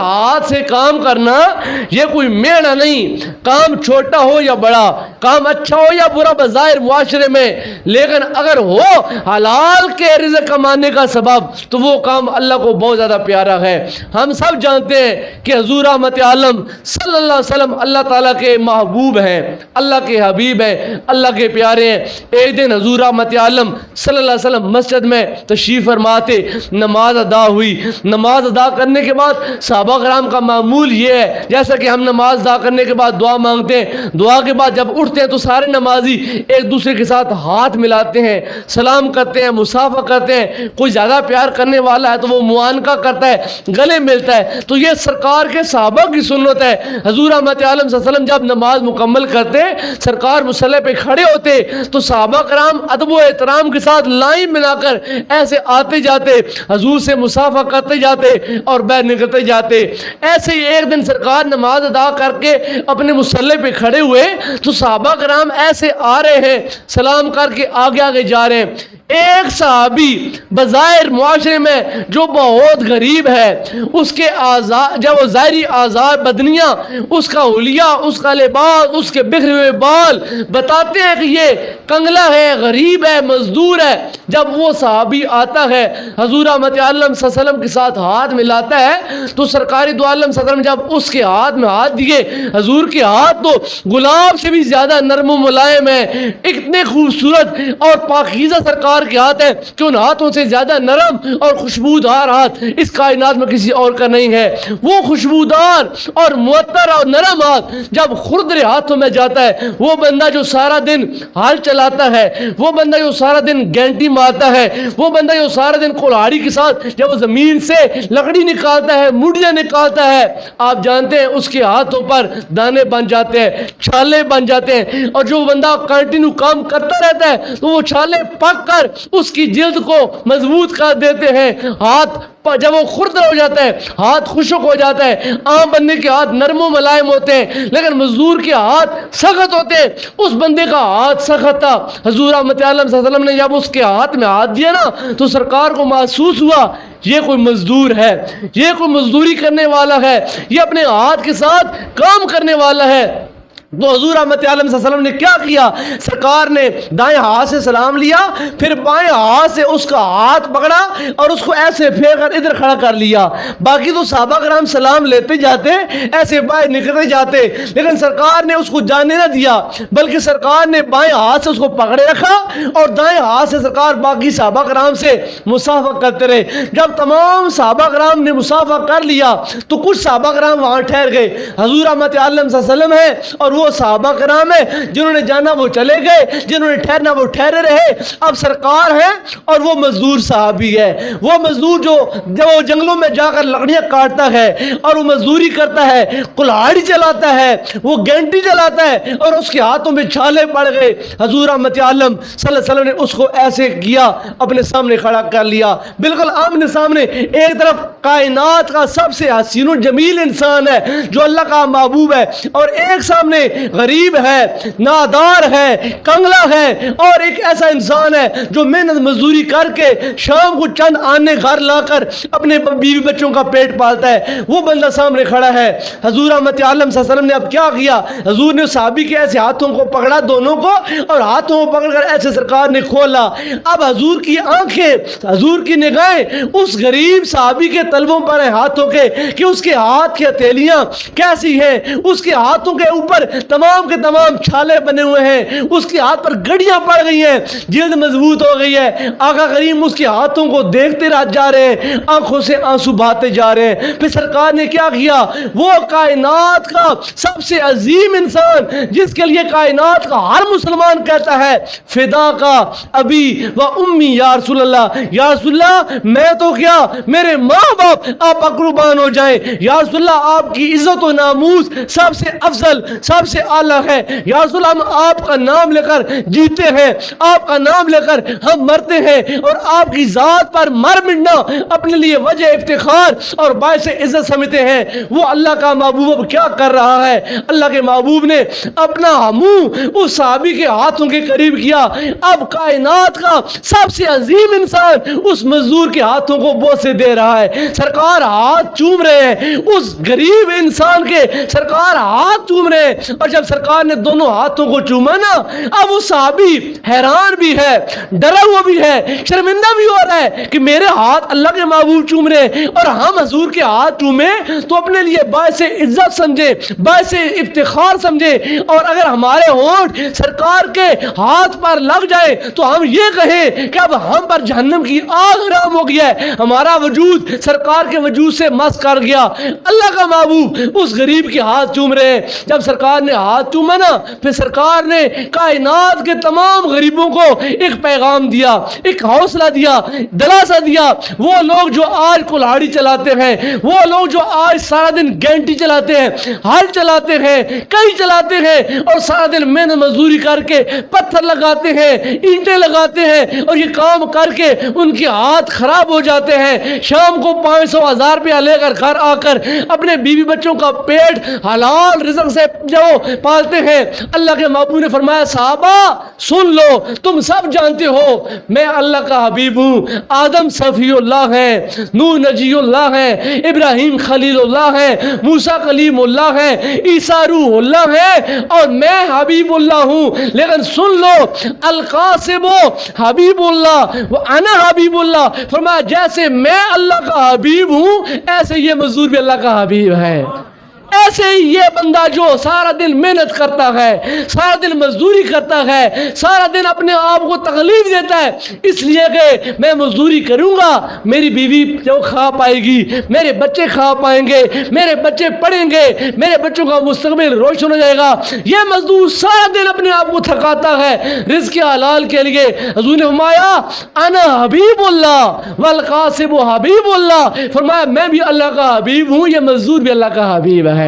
ہاتھ سے کام کرنا یہ کوئی میڑا نہیں، کام چھوٹا ہو یا بڑا، کام اچھا ہو یا برا بظاہر معاشرے میں، لیکن اگر ہو حلال کے رزق کمانے کا سبب تو وہ کام اللہ کو بہت زیادہ پیارا ہے۔ ہم سب جانتے ہیں کہ حضور رحمت عالم صلی اللہ علیہ وسلم اللہ تعالیٰ کے محبوب ہیں، اللہ کے حبیب ہیں، اللہ کے پیارے ہیں۔ ایک دن حضور رحمت عالم صلی اللہ علیہ وسلم مسجد میں تشریف فرماتے، نماز ادا ہوئی۔ نماز ادا کرنے کے بعد صحابہ کرام کا معمول یہ ہے، جیسا کہ ہم نماز ادا کرنے کے بعد دعا مانگتے ہیں، دعا کے بعد جب اٹھتے ہیں تو سارے نمازی ایک دوسرے کے ساتھ ہاتھ ملاتے ہیں، سلام کرتے ہیں، مصافحہ کرتے ہیں۔ کوئی زیادہ پیار کرنے والا ہے تو وہ معانقہ کرتا ہے، گلے ملتا ہے۔ تو یہ سرکار کے صحابہ کی سنت ہے۔ حضور رحمت عالم صلی اللہ علیہ وسلم جب نماز مکمل کرتے، سرکار مصلی پہ کھڑے ہوتے تو صحابہ کرام ادب و احترام کے ساتھ لائن بنا کر ایسے آتے جاتے، حضور سے مصافحہ کرتے جاتے اور باہر نکلتے جاتے۔ ایسے ہی ایک دن سرکار نماز ادا کر کے اپنے مصلی پہ کھڑے ہوئے تو صحابہ کرام ایسے آ رہے ہیں، سلام کر کے آگے آگے جا رہے ہیں۔ ایک صحابی بظاہر معاشرے میں جو بہت غریب ہے، اس کے اعضاء، جب وہ ظاہری اعضاء بدنیاں، اس کا حلیہ، اس کا لباس، اس کے بکھرے ہوئے بال بتاتے ہیں کہ یہ کنگلا ہے، غریب ہے، مزدور ہے۔ جب وہ صحابی آتا ہے حضور رحمت عالم صلی اللہ علیہ وسلم کے ساتھ ہاتھ ملاتا ہے تو سرکاری دو عالم صلی اللہ علیہ وسلم جب اس کے ہاتھ میں ہاتھ دیے، حضور کے ہاتھ تو گلاب سے بھی زیادہ نرم و ملائم ہے، اتنے خوبصورت اور پاکیزہ سرکار کے ہاتھ ہے کہ ان ہاتھوں سے زیادہ نرم اور خوشبودار ہاتھ اس کائنات میں کسی اور کا نہیں ہے۔ وہ خوشبودار اور معطر اور نرم ہاتھ جب خردرے ہاتھوں میں جاتا ہے، وہ بندہ جو سارا دن ہل چلاتا ہے، وہ بندہ جو سارا دن گینٹی مارتا ہے، وہ بندہ جو سارا دن کلہاڑی کے ساتھ جب وہ زمین سے لکڑی نکالتا ہے، مڈیاں نکالتا ہے، آپ جانتے ہیں اس کے ہاتھوں پر دانے بن جاتے ہیں، چھالے بن جاتے ہیں۔ اور جو بندہ کنٹینیو کام کرتا رہتا ہے تو وہ چھالے پک کر اس کی جلد کو مضبوط کر دیتے ہیں۔ ہاتھ جب وہ خردر ہو جاتا ہے، ہاتھ خشک ہو جاتا ہے۔ عام بندے کے ہاتھ نرم و ملائم ہوتے ہیں، لیکن مزدور کے ہاتھ سخت ہوتے ہیں۔ اس بندے کا ہاتھ سخت تھا۔ حضور رحمت عالم صلی اللہ علیہ وسلم نے جب اس کے ہاتھ میں ہاتھ دیا نا تو سرکار کو محسوس ہوا یہ کوئی مزدور ہے، یہ کوئی مزدوری کرنے والا ہے، یہ اپنے ہاتھ کے ساتھ کام کرنے والا ہے۔ تو حضور رحمت عالم صلی اللہ علیہ وسلم نے کیا کیا؟ سرکار نے دائیں ہاتھ سے سلام لیا، پھر بائیں ہاتھ سے اس کا ہاتھ پکڑا اور اس کو ایسے پھیر کر ادھر کھڑا کر لیا۔ باقی تو صحابہ کرام سلام لیتے جاتے، ایسے باہر نکلتے جاتے، لیکن سرکار نے اس کو جانے نہ دیا، بلکہ سرکار نے بائیں ہاتھ سے اس کو پکڑے رکھا اور دائیں ہاتھ سے سرکار باقی صحابہ کرام سے مصافحہ کرتے رہے۔ جب تمام صحابہ کرام نے مصافحہ کر لیا تو کچھ صحابہ کرام وہاں ٹھہر گئے۔ حضور رحمت عالم صلی اللہ علیہ وسلم ہے اور وہ صحابہ کرام ہیں، جنہوں نے جانا وہ چلے گئے، جنہوں نے ٹھہرنا وہ ٹھہرے رہے۔ اب سرکار ہے اور وہ مزدور صحابی ہے، وہ مزدور جو جنگلوں میں جا کر لکڑیاں کاٹتا ہے اور وہ مزدوری کرتا ہے، کلہاڑی چلاتا ہے، وہ گینٹی چلاتا ہے اور اس کے ہاتھوں میں چھالے پڑ گئے۔ حضور رحمت عالم صلی اللہ علیہ وسلم نے اس کو ایسے کیا، اپنے سامنے کھڑا کر لیا، بالکل آمنے سامنے۔ ایک طرف کائنات کا سب سے حسین و جمیل انسان ہے جو اللہ کا محبوب ہے، اور ایک سامنے غریب ہے، نادار ہے، کنگلا ہے، اور ایک ایسا انسان ہے جو محنت مزدوری کر کے شام کو چند آنے گھر لا کر اپنے بیوی بچوں کا پیٹ پالتا ہے۔ وہ بندہ سامنے کھڑا ہے۔ حضور رحمت عالم صلی اللہ علیہ وسلم نے اب کیا کیا؟ حضور نے صحابی کے ایسے ہاتھوں کو پکڑا دونوں کو، اور ہاتھوں کو پکڑ کر ایسے سرکار نے کھولا۔ اب حضور کی آنکھیں، حضور کی نگاہیں اس غریب صحابی کے تلووں پر ہیں، ہاتھوں کے، کہ اس کے ہاتھ کی ہتھیلیاں کیسی ہیں، اس کے ہاتھوں کے اوپر تمام کے تمام چھالے بنے ہوئے ہیں، اس کے ہاتھ پر گڑیاں پڑ گئی ہیں، جلد مضبوط ہو گئی ہے۔ آقا کریم اس کے ہاتھوں کو دیکھتے رہ جا رہے ہیں، آنکھوں سے آنسو بہاتے جا رہے ہیں۔ پھر سرکار نے کیا کیا؟ وہ کائنات کا سب سے عظیم انسان جس کے لیے کائنات کا ہر مسلمان کہتا ہے فدا کا ابی و امی یا رسول اللہ، یا رسول اللہ میں تو کیا میرے ماں باپ آپ پر قربان ہو جائیں، یا رسول اللہ آپ کی عزت و ناموس سب سے افضل، سب سے اعلیٰ ہے۔ یا رسول اللہ، ہم آپ کا نام لے کر جیتے ہیں، آپ کا نام لے کر ہم مرتے ہیں، اور آپ کی ذات پر مر مٹنا اپنے لیے وجہ افتخار اور باعث عزت سمجھتے ہیں۔ وہ اللہ کا محبوب اب کیا کر رہا ہے؟ اللہ کے محبوب نے اپنا منہ اس صحابی کے ہاتھوں کے قریب کیا۔ اب کائنات کا سب سے عظیم انسان اس مزدور کے ہاتھوں کو بوسے دے رہا ہے۔ سرکار ہاتھ چوم رہے ہیں اس غریب انسان کے، سرکار ہاتھ چوم رہے ہیں۔ اور جب سرکار نے دونوں ہاتھوں کو چوما نا، اب وہ صحابی حیران بھی ہے، ڈرا ہوا بھی ہے، شرمندہ بھی ہو رہا ہے کہ میرے ہاتھ اللہ کے محبوب چوم رہے ہیں، اور ہم حضور کے ہاتھ چومے تو اپنے لیے باعث عزت سمجھے، باعث افتخار سمجھے، اور اگر ہمارے ہونٹ سرکار کے ہاتھ پر لگ جائے تو ہم یہ کہیں کہ اب ہم پر جہنم کی آگ حرام ہو گیا ہے، ہمارا وجود سرکار کے وجود سے مس کر گیا۔ اللہ کا محبوب اس غریب کے ہاتھ چوم رہے ہیں۔ جب سرکار نے ہاتھ چوما نا، پھر سرکار نے کائنات کے تمام غریبوں کو ایک پیغام دیا، ایک حوصلہ دیا، دلاسا دیا۔ وہ لوگ جو آج کلاڑی چلاتے ہیں، وہ لوگ جو آج سارا دن گینٹی چلاتے ہیں، ہل چلاتے ہیں، کئی چلاتے ہیں، اور سارا دن محنت مزدوری کر کے پتھر لگاتے ہیں، اینٹیں لگاتے ہیں، اور یہ کام کر کے ان کے ہاتھ خراب ہو جاتے ہیں، شام کو 500,000 روپیہ لے کر گھر آ کر اپنے بیوی بچوں کا پیٹ حلال رزق سے جو پالتے ہیں۔ اللہ کے محبوب نے فرمایا صحابہ سن لو، تم سب جانتے ہو میں اللہ کا حبیب ہوں، آدم صفی اللہ ہے، نوح نجی اللہ ہے، ابراہیم خلیل اللہ ہے، موسیٰ کلیم اللہ ہے، عیسیٰ روح اللہ ہے، اور میں حبیب اللہ ہوں۔ لیکن سن لو، القاسم حبیب اللہ وانا حبیب اللہ، فرمایا جیسے میں اللہ کا حبیب ہوں ایسے یہ مزدور بھی اللہ کا حبیب ہے۔ ایسے ہی یہ بندہ جو سارا دن محنت کرتا ہے، سارا دن مزدوری کرتا ہے، سارا دن اپنے آپ کو تکلیف دیتا ہے، اس لیے کہ میں مزدوری کروں گا میری بیوی جو کھا پائے گی، میرے بچے کھا پائیں گے، میرے بچے پڑھیں گے، میرے بچوں کا مستقبل روشن ہو جائے گا۔ یہ مزدور سارا دن اپنے آپ کو تھکاتا ہے رزق حلال کے لیے۔ حضور نے فرمایا انا حبیب اللہ والقاسم حبیب اللہ، فرمایا میں بھی اللہ کا حبیب ہوں، یہ مزدور بھی اللہ کا حبیب ہے۔